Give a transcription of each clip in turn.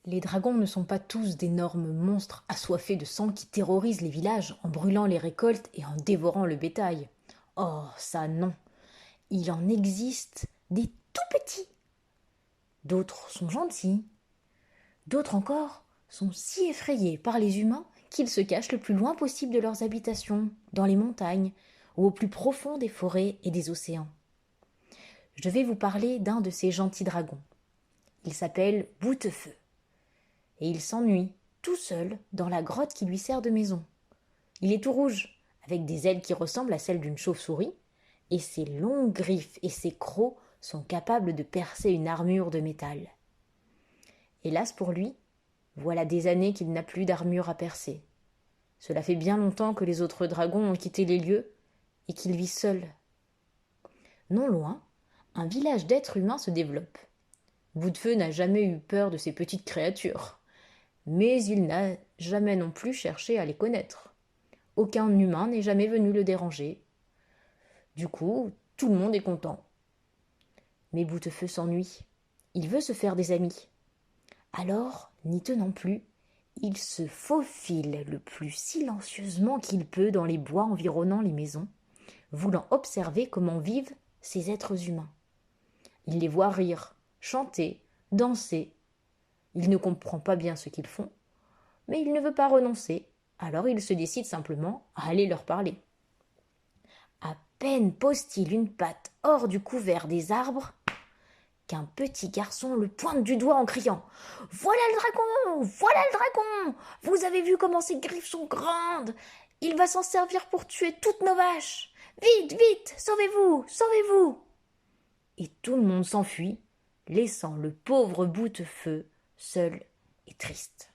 Les dragons ne sont pas tous d'énormes monstres assoiffés de sang qui terrorisent les villages en brûlant les récoltes et en dévorant le bétail. Oh, ça non. Il en existe des tout petits. D'autres sont gentils. D'autres encore sont si effrayés par les humains qu'ils se cachent le plus loin possible de leurs habitations, dans les montagnes ou au plus profond des forêts et des océans. Je vais vous parler d'un de ces gentils dragons. Il s'appelle Boutefeu. Et il s'ennuie, tout seul, dans la grotte qui lui sert de maison. Il est tout rouge, avec des ailes qui ressemblent à celles d'une chauve-souris, et ses longues griffes et ses crocs sont capables de percer une armure de métal. Hélas pour lui, voilà des années qu'il n'a plus d'armure à percer. Cela fait bien longtemps que les autres dragons ont quitté les lieux et qu'il vit seul. Non loin, un village d'êtres humains se développe. Boutefeu n'a jamais eu peur de ces petites créatures, mais il n'a jamais non plus cherché à les connaître. Aucun humain n'est jamais venu le déranger. Du coup, tout le monde est content. Mais Boutefeu s'ennuie. Il veut se faire des amis. Alors, n'y tenant plus, il se faufile le plus silencieusement qu'il peut dans les bois environnant les maisons, voulant observer comment vivent ces êtres humains. Il les voit rire, chanter, danser. Il ne comprend pas bien ce qu'ils font, mais il ne veut pas renoncer, alors il se décide simplement à aller leur parler. À peine pose-t-il une patte hors du couvert des arbres qu'un petit garçon le pointe du doigt en criant « Voilà le dragon! Voilà le dragon! Vous avez vu comment ses griffes sont grandes! Il va s'en servir pour tuer toutes nos vaches! Vite, vite! Sauvez-vous! Sauvez-vous !» Et tout le monde s'enfuit, laissant le pauvre Boutefeu seul et triste.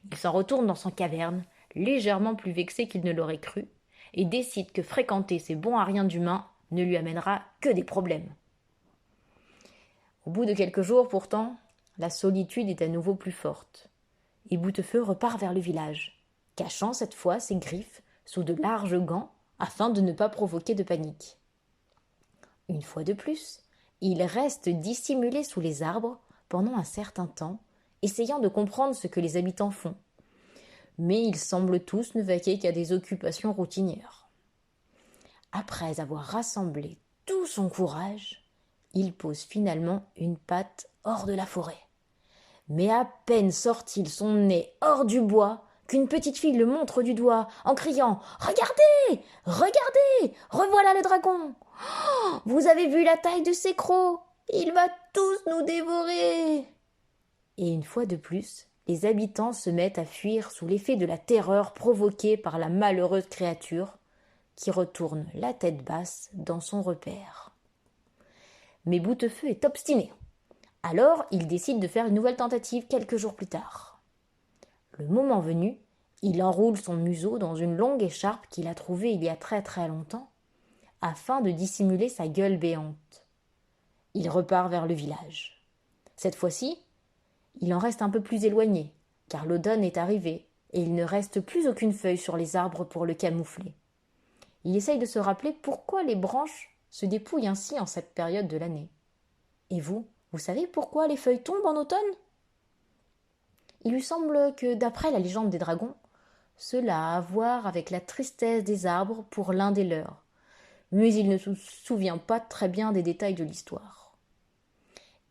Il s'en retourne dans son caverne, légèrement plus vexé qu'il ne l'aurait cru, et décide que fréquenter ces bons à rien d'humains ne lui amènera que des problèmes. Au bout de quelques jours, pourtant, la solitude est à nouveau plus forte, et Boutefeu repart vers le village, cachant cette fois ses griffes sous de larges gants afin de ne pas provoquer de panique. Une fois de plus, il reste dissimulé sous les arbres pendant un certain temps, essayant de comprendre ce que les habitants font. Mais ils semblent tous ne vaquer qu'à des occupations routinières. Après avoir rassemblé tout son courage, il pose finalement une patte hors de la forêt. Mais à peine sort-il son nez hors du bois qu'une petite fille le montre du doigt en criant « Regardez! Regardez! Revoilà le dragon! Oh, vous avez vu la taille de ses crocs? Il va tous nous dévorer !» Et une fois de plus, les habitants se mettent à fuir sous l'effet de la terreur provoquée par la malheureuse créature qui retourne la tête basse dans son repère. Mais Boutefeu est obstiné. Alors, il décide de faire une nouvelle tentative quelques jours plus tard. Le moment venu, il enroule son museau dans une longue écharpe qu'il a trouvée il y a très très longtemps, afin de dissimuler sa gueule béante. Il repart vers le village. Cette fois-ci, il en reste un peu plus éloigné, car l'automne est arrivé et il ne reste plus aucune feuille sur les arbres pour le camoufler. Il essaye de se rappeler pourquoi les branches se dépouillent ainsi en cette période de l'année. Et vous savez pourquoi les feuilles tombent en automne? Il lui semble que, d'après la légende des dragons, cela a à voir avec la tristesse des arbres pour l'un des leurs, mais il ne se souvient pas très bien des détails de l'histoire.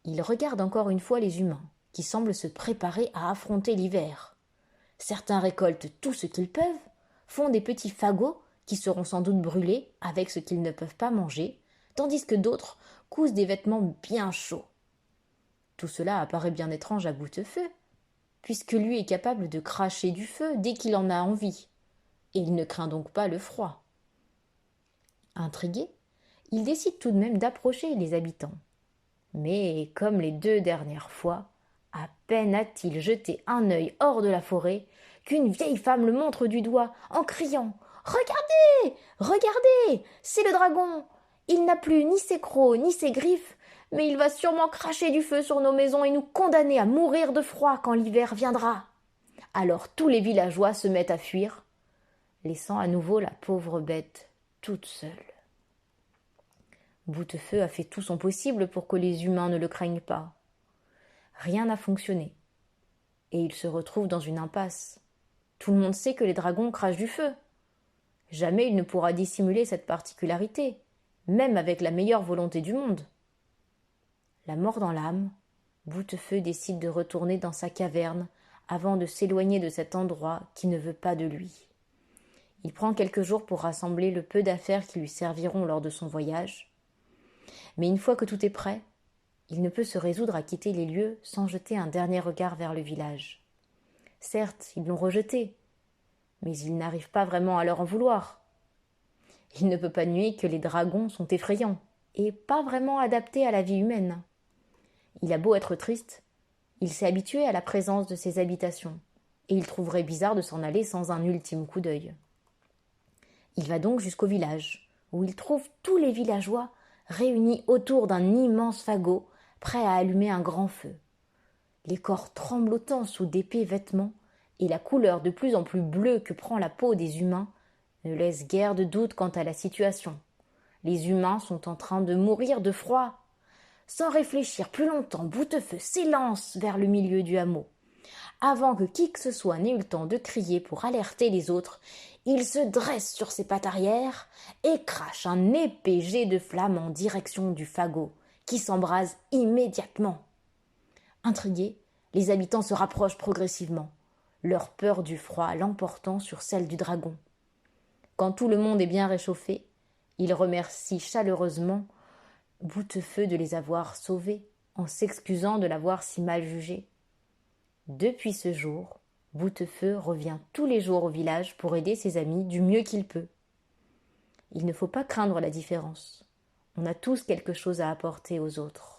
Il regarde encore une fois les humains, qui semblent se préparer à affronter l'hiver. Certains récoltent tout ce qu'ils peuvent, font des petits fagots qui seront sans doute brûlés avec ce qu'ils ne peuvent pas manger, tandis que d'autres cousent des vêtements bien chauds. Tout cela apparaît bien étrange à Boutefeu, puisque lui est capable de cracher du feu dès qu'il en a envie, et il ne craint donc pas le froid. Intrigué, il décide tout de même d'approcher les habitants. Mais, comme les 2 dernières fois, à peine a-t-il jeté un œil hors de la forêt qu'une vieille femme le montre du doigt en criant « Regardez! Regardez! C'est le dragon! Il n'a plus ni ses crocs ni ses griffes, mais il va sûrement cracher du feu sur nos maisons et nous condamner à mourir de froid quand l'hiver viendra. » Alors tous les villageois se mettent à fuir, laissant à nouveau la pauvre bête toute seule. Boutefeu a fait tout son possible pour que les humains ne le craignent pas. Rien n'a fonctionné. et il se retrouve dans une impasse. Tout le monde sait que les dragons crachent du feu. Jamais il ne pourra dissimuler cette particularité, même avec la meilleure volonté du monde. La mort dans l'âme, Boutefeu décide de retourner dans sa caverne avant de s'éloigner de cet endroit qui ne veut pas de lui. Il prend quelques jours pour rassembler le peu d'affaires qui lui serviront lors de son voyage. Mais une fois que tout est prêt, il ne peut se résoudre à quitter les lieux sans jeter un dernier regard vers le village. Certes, ils l'ont rejeté, mais il n'arrive pas vraiment à leur en vouloir. Il ne peut pas nier que les dragons sont effrayants et pas vraiment adaptés à la vie humaine. Il a beau être triste, il s'est habitué à la présence de ces habitations, et il trouverait bizarre de s'en aller sans un ultime coup d'œil. Il va donc jusqu'au village, où il trouve tous les villageois réunis autour d'un immense fagot, prêts à allumer un grand feu. Les corps tremblotants sous d'épais vêtements, et la couleur de plus en plus bleue que prend la peau des humains ne laisse guère de doute quant à la situation. Les humains sont en train de mourir de froid. Sans réfléchir plus longtemps, Boutefeu s'élance vers le milieu du hameau. Avant que qui que ce soit n'ait eu le temps de crier pour alerter les autres, il se dresse sur ses pattes arrière et crache un épais jet de flamme en direction du fagot, qui s'embrase immédiatement. Intrigués, les habitants se rapprochent progressivement, leur peur du froid l'emportant sur celle du dragon. Quand tout le monde est bien réchauffé, il remercie chaleureusement Boutefeu de les avoir sauvés, en s'excusant de l'avoir si mal jugé. Depuis ce jour, Boutefeu revient tous les jours au village pour aider ses amis du mieux qu'il peut. Il ne faut pas craindre la différence. On a tous quelque chose à apporter aux autres.